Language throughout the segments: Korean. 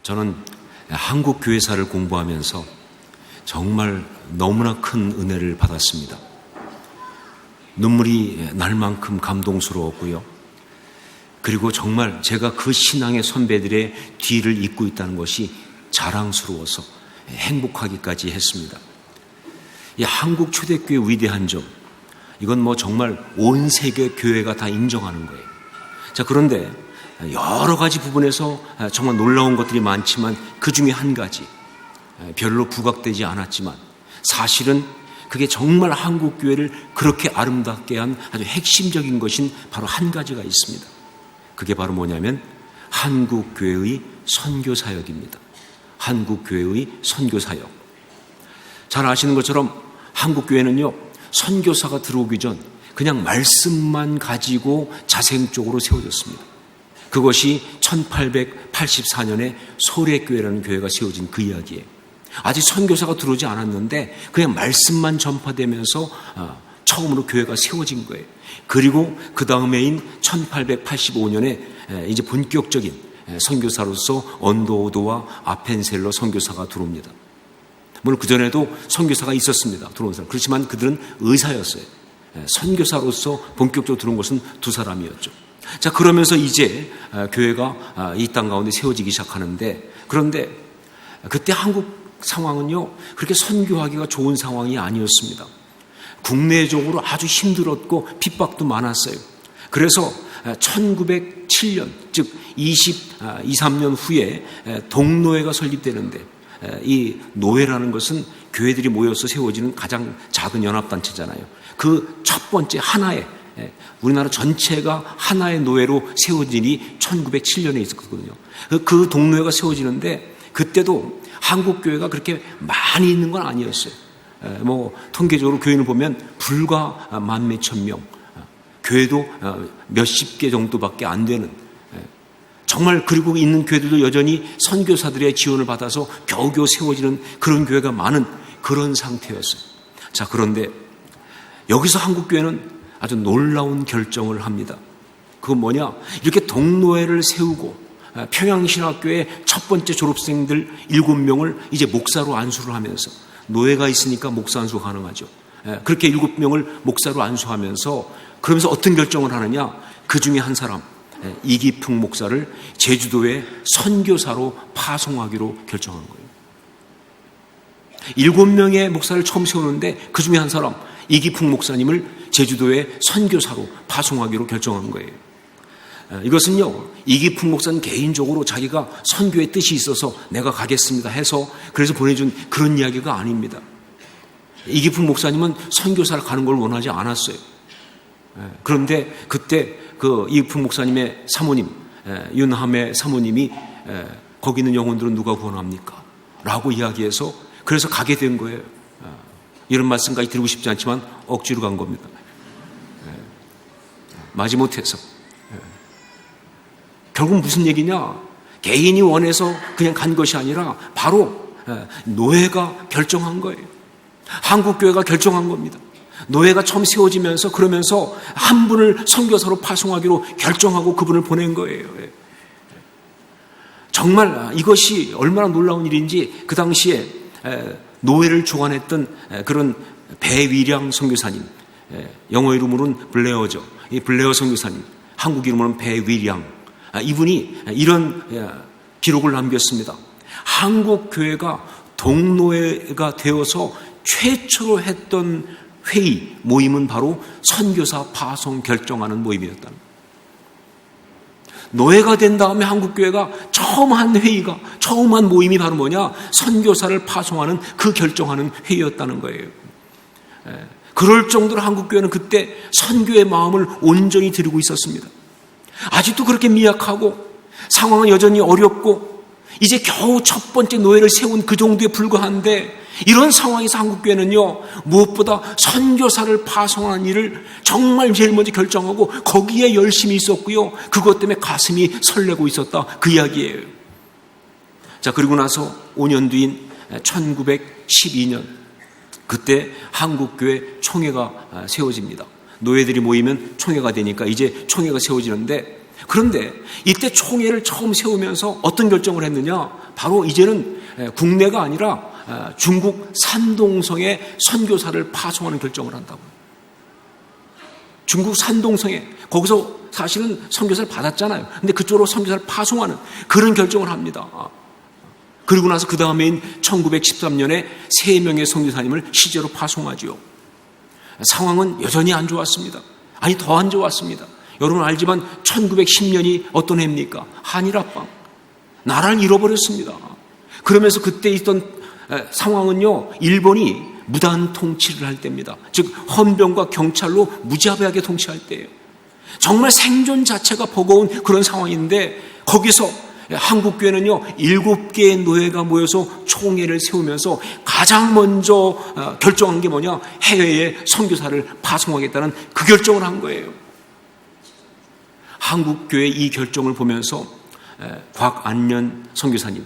저는 한국 교회사를 공부하면서 정말 너무나 큰 은혜를 받았습니다. 눈물이 날 만큼 감동스러웠고요. 그리고 정말 제가 그 신앙의 선배들의 뒤를 잇고 있다는 것이 자랑스러워서 행복하기까지 했습니다. 이 한국 초대교회 위대한 점, 이건 정말 온 세계 교회가 다 인정하는 거예요. 자, 그런데 여러 가지 부분에서 정말 놀라운 것들이 많지만 그 중에 한 가지, 별로 부각되지 않았지만 사실은 그게 정말 한국 교회를 그렇게 아름답게 한 아주 핵심적인 것인 바로 한 가지가 있습니다. 그게 바로 뭐냐면 한국 교회의 선교 사역입니다. 한국 교회의 선교 사역. 잘 아시는 것처럼 한국 교회는요, 선교사가 들어오기 전 그냥 말씀만 가지고 자생적으로 세워졌습니다. 그것이 1884년에 소래교회라는 교회가 세워진 그 이야기예요. 아직 선교사가 들어오지 않았는데 그냥 말씀만 전파되면서 처음으로 교회가 세워진 거예요. 그리고 그 다음해인 1885년에 이제 본격적인 선교사로서 언더우드와 아펜셀러 선교사가 들어옵니다. 물론 그전에도 선교사가 있었습니다. 들어온 사람. 그렇지만 그들은 의사였어요. 선교사로서 본격적으로 들어온 것은 두 사람이었죠. 자, 그러면서 이제 교회가 이 땅 가운데 세워지기 시작하는데, 그런데 그때 한국 상황은요, 그렇게 선교하기가 좋은 상황이 아니었습니다. 국내적으로 아주 힘들었고 핍박도 많았어요. 그래서 1907년, 즉 23년 후에 동노회가 설립되는데, 이 노회라는 것은 교회들이 모여서 세워지는 가장 작은 연합단체잖아요. 그 첫 번째 하나의, 우리나라 전체가 하나의 노회로 세워진 일이 1907년에 있었거든요. 그 동노회가 세워지는데 그때도 한국 교회가 그렇게 많이 있는 건 아니었어요. 통계적으로 교인을 보면 불과 만 몇천 명, 교회도 몇십 개 정도밖에 안 되는, 정말, 그리고 있는 교회들도 여전히 선교사들의 지원을 받아서 겨우겨우 세워지는 그런 교회가 많은 그런 상태였어요. 자, 그런데 여기서 한국 교회는 아주 놀라운 결정을 합니다. 그건 뭐냐? 이렇게 동노회를 세우고 평양신학교의 첫 번째 졸업생들 7명을 이제 목사로 안수를 하면서, 노회가 있으니까 목사 안수 가능하죠. 그렇게 7명을 목사로 안수하면서, 그러면서 어떤 결정을 하느냐? 그 중에 한 사람, 이기풍 목사를 제주도에 선교사로 파송하기로 결정한 거예요. 7명의 목사를 처음 세우는데 그 중에 한 사람, 이기풍 목사님을 제주도에 선교사로 파송하기로 결정한 거예요. 이것은요, 이기풍 목사는 개인적으로 자기가 선교의 뜻이 있어서 내가 가겠습니다 해서 그래서 보내준 그런 이야기가 아닙니다. 이기풍 목사님은 선교사를 가는 걸 원하지 않았어요. 그런데 그때 그 이기풍 목사님의 사모님, 윤함의 사모님이 거기 있는 영혼들은 누가 구원합니까? 라고 이야기해서 그래서 가게 된 거예요. 이런 말씀까지 드리고 싶지 않지만 억지로 간 겁니다. 마지못해서. 결국 무슨 얘기냐? 개인이 원해서 그냥 간 것이 아니라 바로 노회가 결정한 거예요. 한국교회가 결정한 겁니다. 노회가 처음 세워지면서 그러면서 한 분을 선교사로 파송하기로 결정하고 그분을 보낸 거예요. 정말 이것이 얼마나 놀라운 일인지 그 당시에 노회를 주관했던 그런 배위량 선교사님, 영어 이름으로는 블레어죠. 이 블레어 선교사님, 한국 이름으로는 배위량, 이분이 이런 기록을 남겼습니다. 한국 교회가 동노회가 되어서 최초로 했던 회의, 모임은 바로 선교사 파송 결정하는 모임이었다. 노회가 된 다음에 한국교회가 처음 한 회의가, 처음 한 모임이 바로 뭐냐? 선교사를 파송하는 그 결정하는 회의였다는 거예요. 그럴 정도로 한국교회는 그때 선교의 마음을 온전히 드리고 있었습니다. 아직도 그렇게 미약하고 상황은 여전히 어렵고 이제 겨우 첫 번째 노회를 세운 그 정도에 불과한데, 이런 상황에서 한국교회는요, 무엇보다 선교사를 파송하는 일을 정말 제일 먼저 결정하고 거기에 열심히 있었고요, 그것 때문에 가슴이 설레고 있었다, 그 이야기예요. 자, 그리고 나서 5년 뒤인 1912년, 그때 한국교회 총회가 세워집니다. 노예들이 모이면 총회가 되니까 이제 총회가 세워지는데, 그런데 이때 총회를 처음 세우면서 어떤 결정을 했느냐? 바로 이제는 국내가 아니라 중국 산동성에 선교사를 파송하는 결정을 한다고요. 중국 산동성에, 거기서 사실은 선교사를 받았잖아요. 근데 그쪽으로 선교사를 파송하는 그런 결정을 합니다. 그리고 나서 그 다음에인 1913년에 3명의 선교사님을 시제로 파송하죠. 상황은 여전히 안 좋았습니다. 아니, 더 안 좋았습니다. 여러분 알지만 1910년이 어떤 해입니까? 한일합방. 나라를 잃어버렸습니다. 그러면서 그때 있던 상황은요, 일본이 무단 통치를 할 때입니다. 즉 헌병과 경찰로 무자비하게 통치할 때예요. 정말 생존 자체가 버거운 그런 상황인데, 거기서 한국교회는요 7개의 노예가 모여서 총회를 세우면서 가장 먼저 결정한 게 뭐냐? 해외에 선교사를 파송하겠다는 그 결정을 한 거예요. 한국교회 이 결정을 보면서 곽안면 선교사님,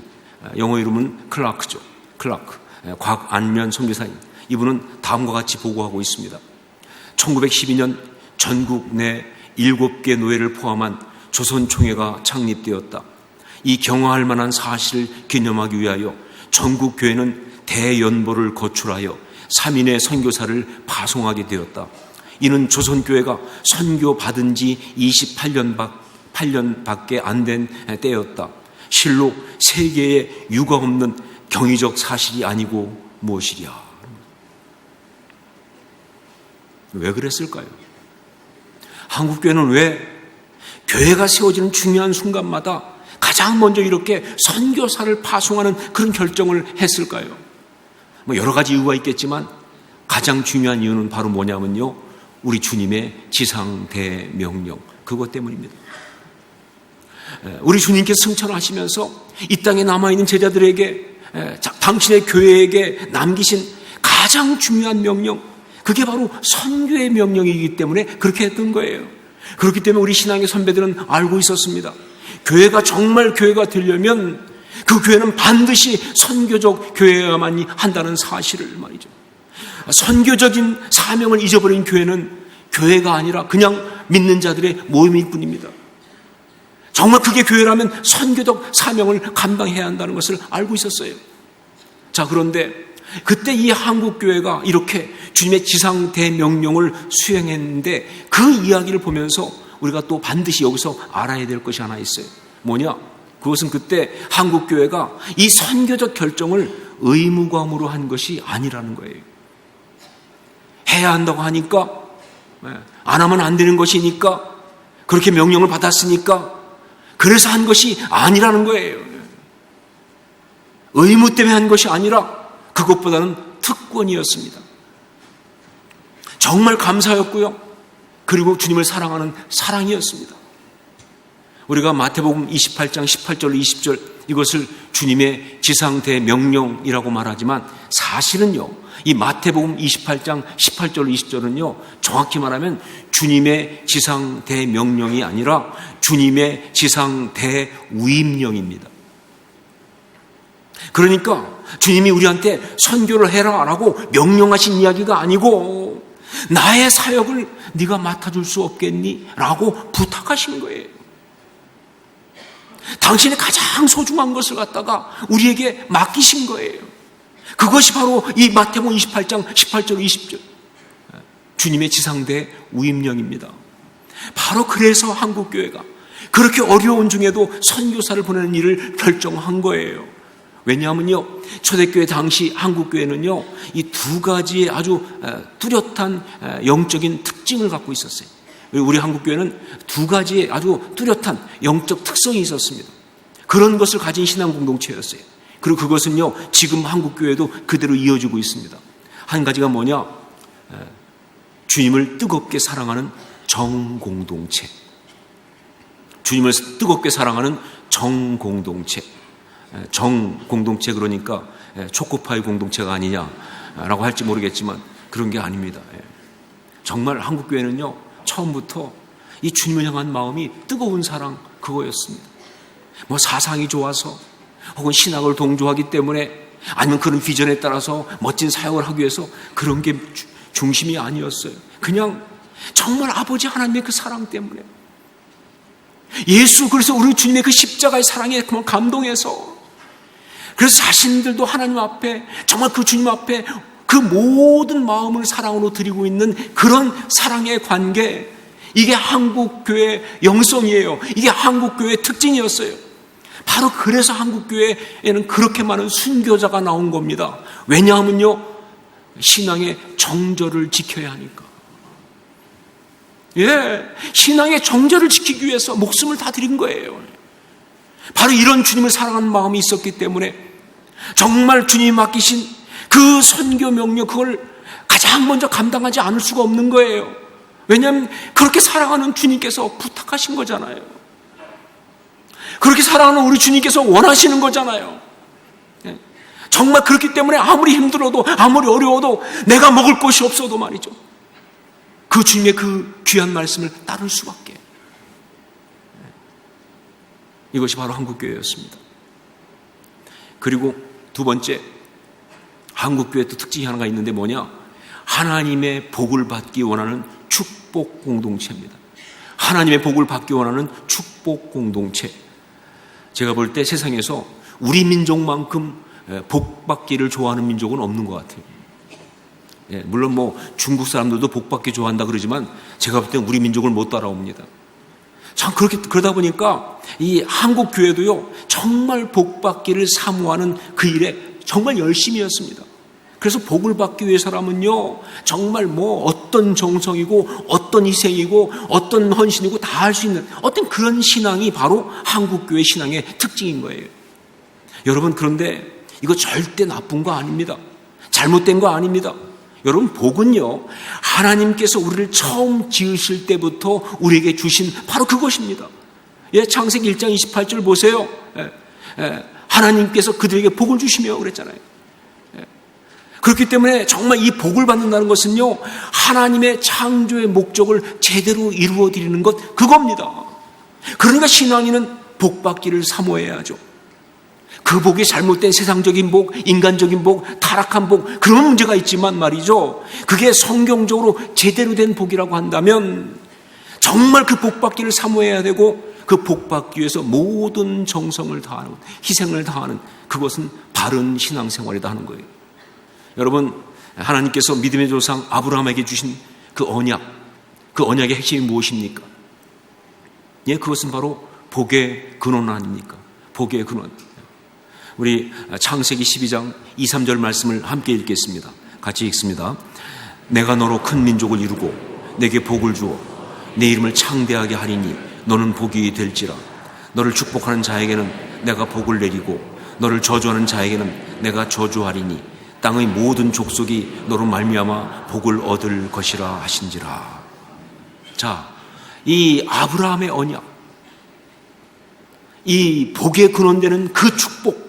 영어 이름은 클라크죠. 클라크. 곽안면 선교사님, 이분은 다음과 같이 보고하고 있습니다. 1912년 전국 내 7개 노예를 포함한 조선총회가 창립되었다. 이 경화할 만한 사실을 기념하기 위하여 전국 교회는 대연보를 거출하여 3인의 선교사를 파송하게 되었다. 이는 조선교회가 선교 받은 지 28년밖에 안 된 때였다. 실로 세계에 유가 없는 경이적 사실이 아니고 무엇이랴. 왜 그랬을까요? 한국교회는 왜 교회가 세워지는 중요한 순간마다 가장 먼저 이렇게 선교사를 파송하는 그런 결정을 했을까요? 여러 가지 이유가 있겠지만 가장 중요한 이유는 바로 뭐냐면요, 우리 주님의 지상대명령, 그것 때문입니다. 우리 주님께서 승천하시면서 이 땅에 남아있는 제자들에게, 당신의 교회에게 남기신 가장 중요한 명령, 그게 바로 선교의 명령이기 때문에 그렇게 했던 거예요. 그렇기 때문에 우리 신앙의 선배들은 알고 있었습니다. 교회가 정말 교회가 되려면 그 교회는 반드시 선교적 교회여야만 한다는 사실을 말이죠. 선교적인 사명을 잊어버린 교회는 교회가 아니라 그냥 믿는 자들의 모임일 뿐입니다. 정말 그게 교회라면 선교적 사명을 감당해야 한다는 것을 알고 있었어요. 자, 그런데 그때 이 한국교회가 이렇게 주님의 지상 대명령을 수행했는데, 그 이야기를 보면서 우리가 또 반드시 여기서 알아야 될 것이 하나 있어요. 뭐냐? 그것은 그때 한국교회가 이 선교적 결정을 의무감으로 한 것이 아니라는 거예요. 해야 한다고 하니까, 안 하면 안 되는 것이니까, 그렇게 명령을 받았으니까 그래서 한 것이 아니라는 거예요. 의무 때문에 한 것이 아니라 그것보다는 특권이었습니다. 정말 감사였고요. 그리고 주님을 사랑하는 사랑이었습니다. 우리가 마태복음 28장 18절 20절 이것을 주님의 지상대명령이라고 말하지만, 사실은요 이 마태복음 28장 18절 20절은요 정확히 말하면 주님의 지상대명령이 아니라 주님의 지상대위임령입니다. 그러니까 주님이 우리한테 선교를 해라라고 명령하신 이야기가 아니고, 나의 사역을 네가 맡아줄 수 없겠니? 라고 부탁하신 거예요. 당신의 가장 소중한 것을 갖다가 우리에게 맡기신 거예요. 그것이 바로 이 마태복음 28장 18절 20절 주님의 지상대 위임령입니다. 바로 그래서 한국교회가 그렇게 어려운 중에도 선교사를 보내는 일을 결정한 거예요. 왜냐하면요, 초대교회 당시 한국교회는요 이 두 가지의 아주 뚜렷한 영적인 특징을 갖고 있었어요. 우리 한국교회는 두 가지의 아주 뚜렷한 영적 특성이 있었습니다. 그런 것을 가진 신앙 공동체였어요. 그리고 그것은요 지금 한국교회도 그대로 이어지고 있습니다. 한 가지가 뭐냐? 주님을 뜨겁게 사랑하는 정공동체. 주님을 뜨겁게 사랑하는 정공동체. 정공동체, 그러니까 초코파이 공동체가 아니냐라고 할지 모르겠지만 그런 게 아닙니다. 정말 한국교회는요 처음부터 이 주님을 향한 마음이 뜨거운 사랑, 그거였습니다. 뭐 사상이 좋아서 혹은 신학을 동조하기 때문에 아니면 그런 비전에 따라서 멋진 사역을 하기 위해서 그런 게 중심이 아니었어요. 그냥 정말 아버지 하나님의 그 사랑 때문에. 예수, 그래서 우리 주님의 그 십자가의 사랑에 감동해서, 그래서 자신들도 하나님 앞에, 정말 그 주님 앞에 그 모든 마음을 사랑으로 드리고 있는 그런 사랑의 관계, 이게 한국교회의 영성이에요. 이게 한국교회의 특징이었어요. 바로 그래서 한국교회에는 그렇게 많은 순교자가 나온 겁니다. 왜냐하면요, 신앙의 정절을 지켜야 하니까. 신앙의 정절을 지키기 위해서 목숨을 다 드린 거예요. 바로 이런 주님을 사랑하는 마음이 있었기 때문에 정말 주님이 맡기신 그 선교 명령, 그걸 가장 먼저 감당하지 않을 수가 없는 거예요. 왜냐하면 그렇게 사랑하는 주님께서 부탁하신 거잖아요. 그렇게 사랑하는 우리 주님께서 원하시는 거잖아요. 정말 그렇기 때문에 아무리 힘들어도, 아무리 어려워도, 내가 먹을 것이 없어도 말이죠, 그 주님의 그 귀한 말씀을 따를 수밖에. 이것이 바로 한국교회였습니다. 그리고 두 번째, 한국교회 또 특징이 하나가 있는데 뭐냐? 하나님의 복을 받기 원하는 축복 공동체입니다. 하나님의 복을 받기 원하는 축복 공동체. 제가 볼 때 세상에서 우리 민족만큼 복 받기를 좋아하는 민족은 없는 것 같아요. 물론 뭐 중국 사람들도 복 받기 좋아한다 그러지만 제가 볼 때 우리 민족을 못 따라옵니다. 참 그러다 보니까 이 한국 교회도요, 정말 복 받기를 사모하는 그 일에 정말 열심이었습니다. 그래서 복을 받기 위해서라면요, 정말 뭐 어떤 정성이고 어떤 희생이고 어떤 헌신이고 다 할 수 있는 어떤 그런 신앙이 바로 한국 교회 신앙의 특징인 거예요. 여러분, 그런데 이거 절대 나쁜 거 아닙니다. 잘못된 거 아닙니다. 여러분, 복은요, 하나님께서 우리를 처음 지으실 때부터 우리에게 주신 바로 그것입니다. 창세기 1장 28절 보세요. 하나님께서 그들에게 복을 주시며 그랬잖아요. 그렇기 때문에 정말 이 복을 받는다는 것은요, 하나님의 창조의 목적을 제대로 이루어 드리는 것, 그겁니다. 그러니까 신앙인은 복 받기를 사모해야죠. 그 복이 잘못된 세상적인 복, 인간적인 복, 타락한 복, 그런 문제가 있지만 말이죠, 그게 성경적으로 제대로 된 복이라고 한다면 정말 그 복 받기를 사모해야 되고, 그 복 받기 위해서 모든 정성을 다하는, 희생을 다하는, 그것은 바른 신앙생활이다 하는 거예요. 여러분, 하나님께서 믿음의 조상 아브라함에게 주신 그 언약, 그 언약의 핵심이 무엇입니까? 그것은 바로 복의 근원 아닙니까? 복의 근원. 우리 창세기 12장 2, 3절 말씀을 함께 읽겠습니다. 같이 읽습니다. 내가 너로 큰 민족을 이루고 내게 복을 주어 내 이름을 창대하게 하리니 너는 복이 될지라. 너를 축복하는 자에게는 내가 복을 내리고 너를 저주하는 자에게는 내가 저주하리니 땅의 모든 족속이 너로 말미암아 복을 얻을 것이라 하신지라. 자, 이 아브라함의 언약, 이 복의 근원되는 그 축복,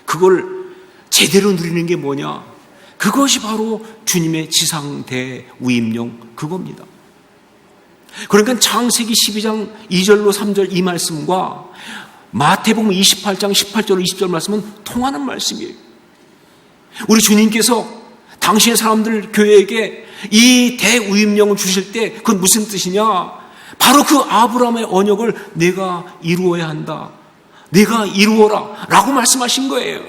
그걸 제대로 누리는 게 뭐냐? 그것이 바로 주님의 지상 대우임령, 그겁니다. 그러니까 창세기 12장 2절로 3절 이 말씀과 마태복음 28장 18절로 20절 말씀은 통하는 말씀이에요. 우리 주님께서 당신의 사람들 교회에게 이 대우임령을 주실 때 그건 무슨 뜻이냐? 바로 그 아브라함의 언약을 내가 이루어야 한다. 내가 이루어라 라고 말씀하신 거예요.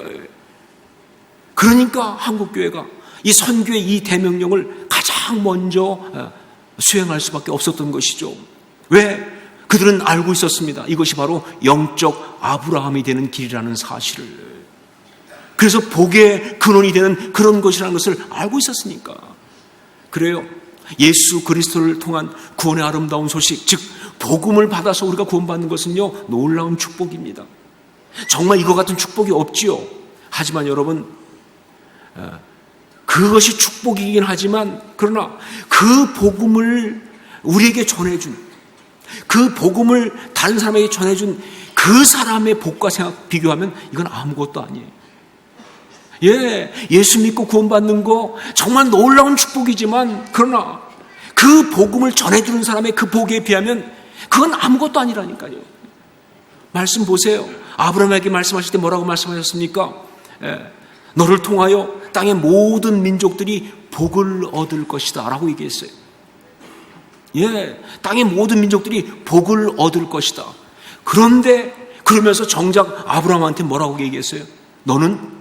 그러니까 한국교회가 이 선교의 이 대명령을 가장 먼저 수행할 수밖에 없었던 것이죠. 왜? 그들은 알고 있었습니다. 이것이 바로 영적 아브라함이 되는 길이라는 사실을. 그래서 복의 근원이 되는 그런 것이라는 것을 알고 있었으니까. 그래요. 예수 그리스도를 통한 구원의 아름다운 소식, 즉 복음을 받아서 우리가 구원받는 것은요, 놀라운 축복입니다. 정말 이거 같은 축복이 없지요. 하지만 여러분, 그것이 축복이긴 하지만, 그러나 그 복음을 우리에게 전해준, 그 복음을 다른 사람에게 전해준 그 사람의 복과 비교하면 이건 아무것도 아니에요. 예수 믿고 구원받는 거 정말 놀라운 축복이지만, 그러나 그 복음을 전해주는 사람의 그 복에 비하면 그건 아무것도 아니라니까요. 말씀 보세요. 아브라함에게 말씀하실 때 뭐라고 말씀하셨습니까? 너를 통하여 땅의 모든 민족들이 복을 얻을 것이다 라고 얘기했어요. 땅의 모든 민족들이 복을 얻을 것이다. 그런데 그러면서 정작 아브라함한테 뭐라고 얘기했어요? 너는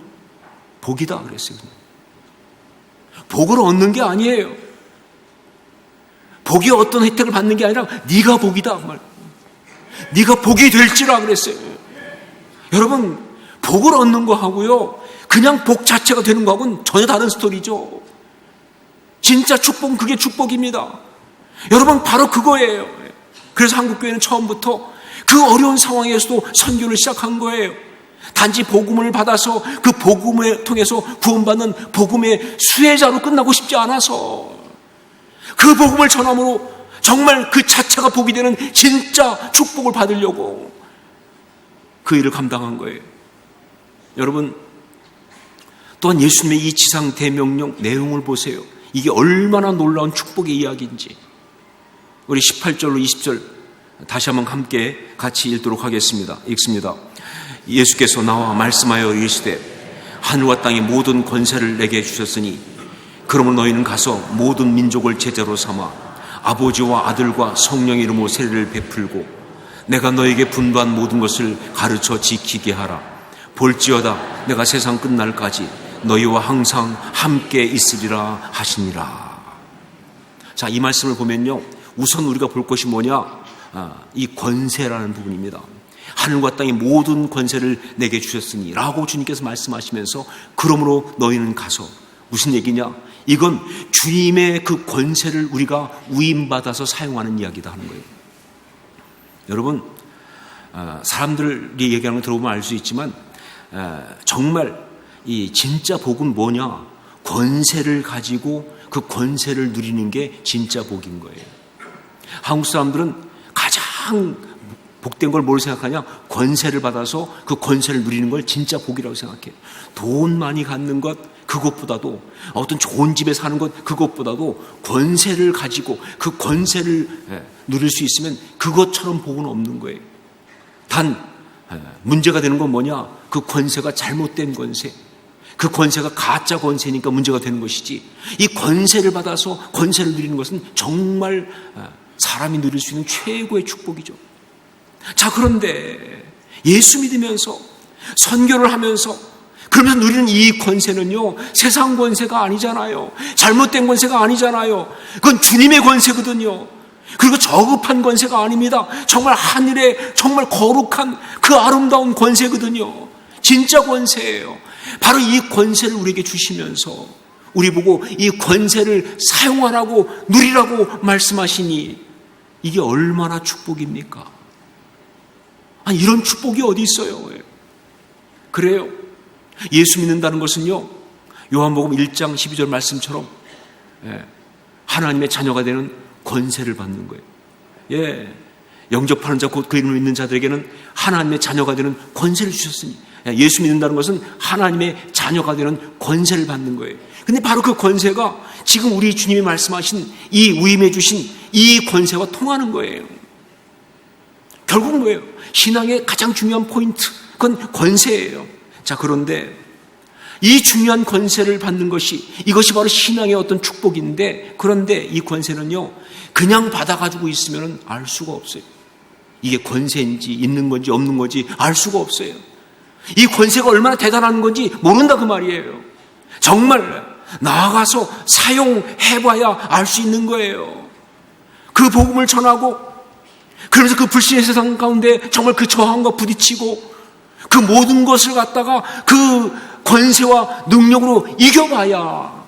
복이다 그랬어요. 복을 얻는 게 아니에요. 복이 어떤 혜택을 받는 게 아니라 네가 복이다 그 말. 네가 복이 될지라 그랬어요. 여러분, 복을 얻는 거하고요, 그냥 복 자체가 되는 거하고는 전혀 다른 스토리죠. 진짜 축복은 그게 축복입니다. 여러분, 바로 그거예요. 그래서 한국교회는 처음부터 그 어려운 상황에서도 선교를 시작한 거예요. 단지 복음을 받아서 그 복음을 통해서 구원받는 복음의 수혜자로 끝나고 싶지 않아서 그 복음을 전함으로 정말 그 자체가 복이 되는 진짜 축복을 받으려고 그 일을 감당한 거예요. 여러분, 또한 예수님의 이 지상 대명령 내용을 보세요. 이게 얼마나 놀라운 축복의 이야기인지. 우리 18절로 20절 다시 한번 함께 같이 읽도록 하겠습니다. 읽습니다. 예수께서 나와 말씀하여 이르시되 하늘과 땅의 모든 권세를 내게 주셨으니 그러므로 너희는 가서 모든 민족을 제자로 삼아 아버지와 아들과 성령의 이름으로 세례를 베풀고 내가 너에게 분부한 모든 것을 가르쳐 지키게 하라. 볼지어다 내가 세상 끝날까지 너희와 항상 함께 있으리라 하시니라. 자, 이 말씀을 보면요, 우선 우리가 볼 것이 뭐냐? 이 권세라는 부분입니다. 하늘과 땅의 모든 권세를 내게 주셨으니 라고 주님께서 말씀하시면서 그러므로 너희는 가서, 무슨 얘기냐? 이건 주님의 그 권세를 우리가 위임받아서 사용하는 이야기다 하는 거예요. 여러분, 사람들이 얘기하는 걸 들어보면 알 수 있지만 정말 이 진짜 복은 뭐냐? 권세를 가지고 그 권세를 누리는 게 진짜 복인 거예요. 한국 사람들은 가장 복된 걸 뭘 생각하냐? 권세를 받아서 그 권세를 누리는 걸 진짜 복이라고 생각해요. 돈 많이 갖는 것 그것보다도, 어떤 좋은 집에 사는 것 그것보다도 권세를 가지고 그 권세를 누릴 수 있으면 그것처럼 복은 없는 거예요. 단 문제가 되는 건 뭐냐? 그 권세가 잘못된 권세, 그 권세가 가짜 권세니까 문제가 되는 것이지, 이 권세를 받아서 권세를 누리는 것은 정말 사람이 누릴 수 있는 최고의 축복이죠. 자, 그런데 예수 믿으면서 선교를 하면서 그러면서 누리는 이 권세는요, 세상 권세가 아니잖아요. 잘못된 권세가 아니잖아요. 그건 주님의 권세거든요. 그리고 저급한 권세가 아닙니다. 정말 하늘의 정말 거룩한 그 아름다운 권세거든요. 진짜 권세예요. 바로 이 권세를 우리에게 주시면서 우리 보고 이 권세를 사용하라고, 누리라고 말씀하시니 이게 얼마나 축복입니까? 아니, 이런 축복이 어디 있어요? 그래요. 예수 믿는다는 것은요, 요한복음 1장 12절 말씀처럼 하나님의 자녀가 되는 권세를 받는 거예요. 예, 영접하는 자, 곧 그 이름을 믿는 자들에게는 하나님의 자녀가 되는 권세를 주셨으니, 예수 믿는다는 것은 하나님의 자녀가 되는 권세를 받는 거예요. 근데 바로 그 권세가 지금 우리 주님이 말씀하신 이 위임해 주신 이 권세와 통하는 거예요. 결국 뭐예요? 신앙의 가장 중요한 포인트, 그건 권세예요. 자, 그런데 이 중요한 권세를 받는 것이, 이것이 바로 신앙의 어떤 축복인데, 그런데 이 권세는요, 그냥 받아가지고 있으면 알 수가 없어요. 이게 권세인지 있는 건지 없는 건지 알 수가 없어요. 이 권세가 얼마나 대단한 건지 모른다 그 말이에요. 정말 나아가서 사용해봐야 알 수 있는 거예요. 그 복음을 전하고, 그러면서 그 불신의 세상 가운데 정말 그 저항과 부딪히고 그 모든 것을 갖다가 그 권세와 능력으로 이겨봐야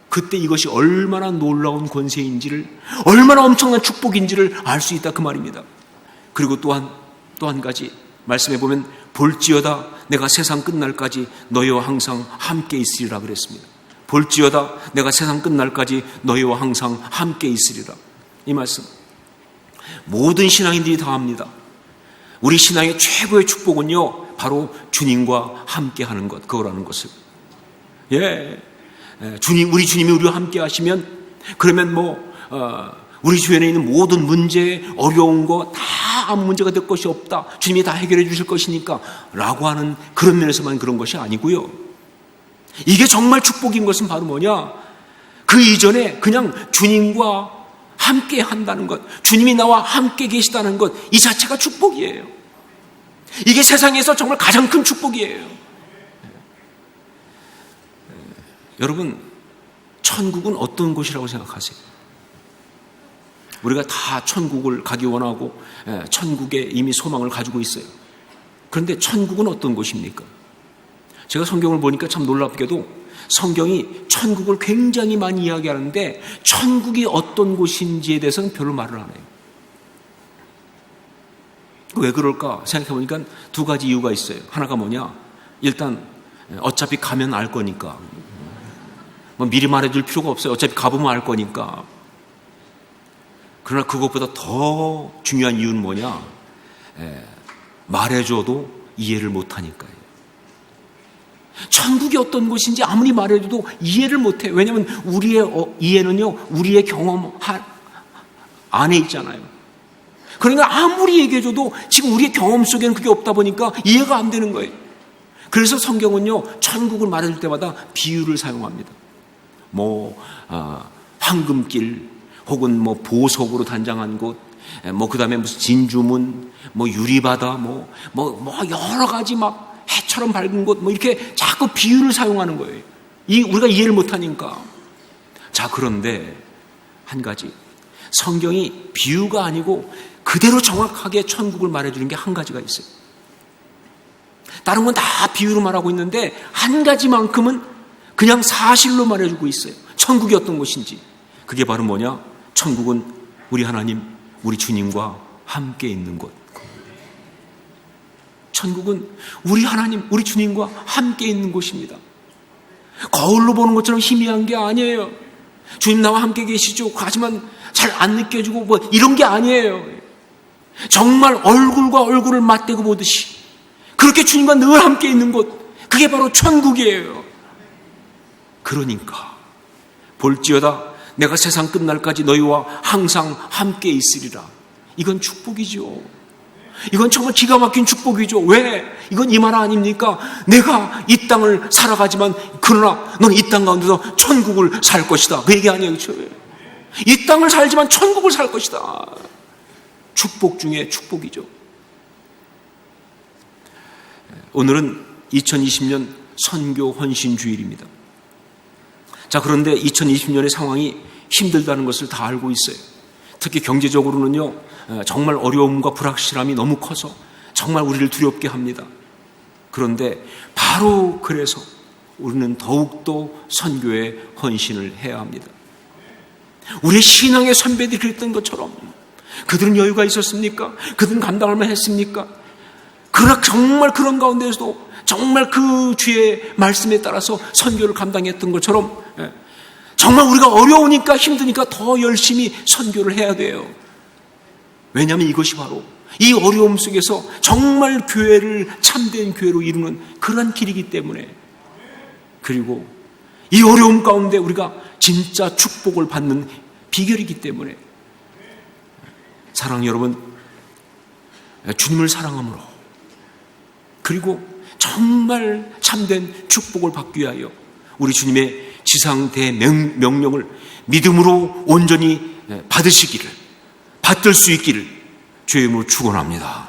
그때 이것이 얼마나 놀라운 권세인지를, 얼마나 엄청난 축복인지를 알 수 있다 그 말입니다. 그리고 또 한 가지 말씀해 보면 볼지어다 내가 세상 끝날까지 너희와 항상 함께 있으리라 그랬습니다. 볼지어다 내가 세상 끝날까지 너희와 항상 함께 있으리라. 이 말씀 모든 신앙인들이 다 합니다. 우리 신앙의 최고의 축복은요, 바로 주님과 함께 하는 것, 그거라는 것을. 우리 주님이 우리와 함께 하시면, 그러면 우리 주변에 있는 모든 문제, 어려운 거 다 아무 문제가 될 것이 없다. 주님이 다 해결해 주실 것이니까 라고 하는 그런 면에서만 그런 것이 아니고요. 이게 정말 축복인 것은 바로 뭐냐? 그 이전에 그냥 주님과 함께 한다는 것, 주님이 나와 함께 계시다는 것, 이 자체가 축복이에요. 이게 세상에서 정말 가장 큰 축복이에요. 여러분, 천국은 어떤 곳이라고 생각하세요? 우리가 다 천국을 가기 원하고 천국에 이미 소망을 가지고 있어요. 그런데 천국은 어떤 곳입니까? 제가 성경을 보니까 참 놀랍게도 성경이 천국을 굉장히 많이 이야기하는데 천국이 어떤 곳인지에 대해서는 별로 말을 안 해요. 왜 그럴까 생각해보니까 두 가지 이유가 있어요. 하나가 뭐냐? 일단 어차피 가면 알 거니까. 뭐 미리 말해줄 필요가 없어요. 어차피 가보면 알 거니까. 그러나 그것보다 더 중요한 이유는 뭐냐? 말해줘도 이해를 못하니까요. 천국이 어떤 곳인지 아무리 말해줘도 이해를 못해. 왜냐하면 우리의 이해는요, 우리의 경험 안에 있잖아요. 그러니까 아무리 얘기해줘도 지금 우리의 경험 속에는 그게 없다 보니까 이해가 안 되는 거예요. 그래서 성경은요, 천국을 말해줄 때마다 비유를 사용합니다. 황금길, 혹은 보석으로 단장한 곳, 그 다음에 무슨 진주문, 유리바다, 여러 가지 해처럼 밝은 곳, 이렇게 자꾸 비유를 사용하는 거예요. 우리가 이해를 못하니까. 자, 그런데 한 가지. 성경이 비유가 아니고 그대로 정확하게 천국을 말해주는 게 한 가지가 있어요. 다른 건 다 비유로 말하고 있는데 한 가지만큼은 그냥 사실로 말해주고 있어요. 천국이 어떤 곳인지. 그게 바로 뭐냐? 천국은 우리 하나님, 우리 주님과 함께 있는 곳. 천국은 우리 하나님, 우리 주님과 함께 있는 곳입니다. 거울로 보는 것처럼 희미한 게 아니에요. 주님 나와 함께 계시죠? 하지만 잘 안 느껴지고 이런 게 아니에요. 정말 얼굴과 얼굴을 맞대고 보듯이 그렇게 주님과 늘 함께 있는 곳, 그게 바로 천국이에요. 그러니까 볼지어다 내가 세상 끝날까지 너희와 항상 함께 있으리라. 이건 축복이죠. 이건 정말 기가 막힌 축복이죠. 왜? 이건 이 말 아닙니까? 내가 이 땅을 살아가지만 그러나 너는 이 땅 가운데서 천국을 살 것이다. 그 얘기 아니에요. 그렇죠? 이 땅을 살지만 천국을 살 것이다. 축복 중에 축복이죠. 오늘은 2020년 선교 헌신 주일입니다. 자, 그런데 2020년의 상황이 힘들다는 것을 다 알고 있어요. 특히 경제적으로는요, 정말 어려움과 불확실함이 너무 커서 정말 우리를 두렵게 합니다. 그런데 바로 그래서 우리는 더욱더 선교에 헌신을 해야 합니다. 우리의 신앙의 선배들이 그랬던 것처럼 그들은 여유가 있었습니까? 그들은 감당할 만 했습니까? 그러나 정말 그런 가운데서도 정말 그 주의 말씀에 따라서 선교를 감당했던 것처럼 정말 우리가 어려우니까 힘드니까 더 열심히 선교를 해야 돼요. 왜냐하면 이것이 바로 이 어려움 속에서 정말 교회를 참된 교회로 이루는 그런 길이기 때문에, 그리고 이 어려움 가운데 우리가 진짜 축복을 받는 비결이기 때문에, 사랑하는 여러분, 주님을 사랑함으로 그리고 정말 참된 축복을 받기 위하여 우리 주님의 지상 대명령을 믿음으로 온전히 받으시기를, 받들 수 있기를 주의 이름으로 축원합니다.